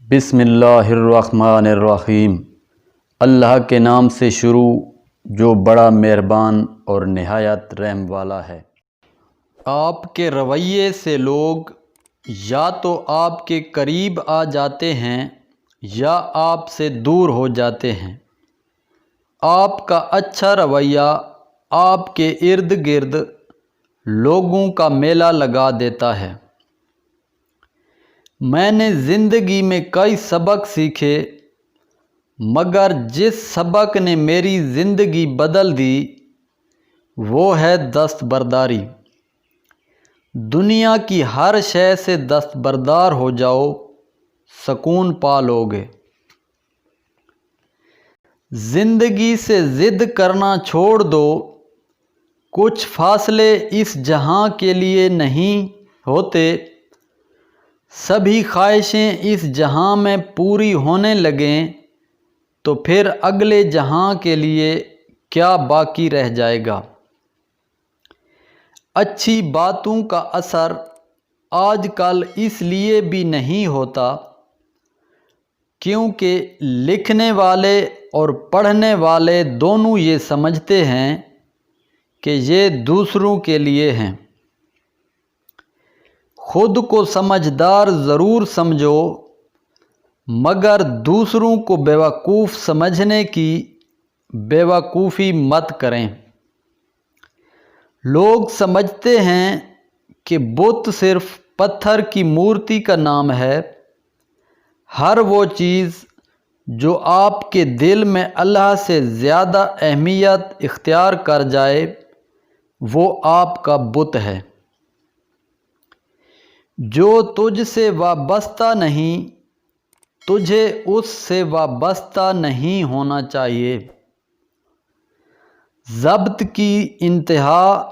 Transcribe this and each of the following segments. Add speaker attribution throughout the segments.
Speaker 1: بسم اللہ الرحمن الرحیم۔ اللہ کے نام سے شروع جو بڑا مہربان اور نہایت رحم والا ہے۔ آپ کے رویے سے لوگ یا تو آپ کے قریب آ جاتے ہیں یا آپ سے دور ہو جاتے ہیں۔ آپ کا اچھا رویہ آپ کے ارد گرد لوگوں کا میلہ لگا دیتا ہے۔ میں نے زندگی میں کئی سبق سیکھے، مگر جس سبق نے میری زندگی بدل دی وہ ہے دستبرداری۔ دنیا کی ہر شے سے دستبردار ہو جاؤ، سکون پا لو گے۔ زندگی سے ضد کرنا چھوڑ دو، کچھ فاصلے اس جہاں کے لیے نہیں ہوتے، سبھی خواہشیں اس جہاں میں پوری ہونے لگیں تو پھر اگلے جہاں کے لیے کیا باقی رہ جائے گا۔ اچھی باتوں کا اثر آج کل اس لیے بھی نہیں ہوتا کیونکہ لکھنے والے اور پڑھنے والے دونوں یہ سمجھتے ہیں کہ یہ دوسروں کے لیے ہیں۔ خود کو سمجھدار ضرور سمجھو، مگر دوسروں کو بیوقوف سمجھنے کی بیوقوفی مت کریں۔ لوگ سمجھتے ہیں کہ بت صرف پتھر کی مورتی کا نام ہے۔ ہر وہ چیز جو آپ کے دل میں اللہ سے زیادہ اہمیت اختیار کر جائے وہ آپ کا بت ہے۔ جو تجھ سے وابستہ نہیں، تجھے اس سے وابستہ نہیں ہونا چاہیے۔ ضبط کی انتہا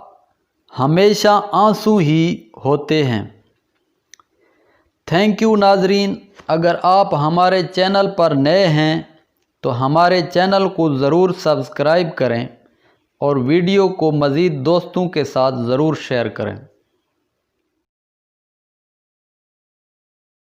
Speaker 1: ہمیشہ آنسو ہی ہوتے ہیں۔ تھینک یو ناظرین، اگر آپ ہمارے چینل پر نئے ہیں تو ہمارے چینل کو ضرور سبسکرائب کریں اور ویڈیو کو مزید دوستوں کے ساتھ ضرور شیئر کریں۔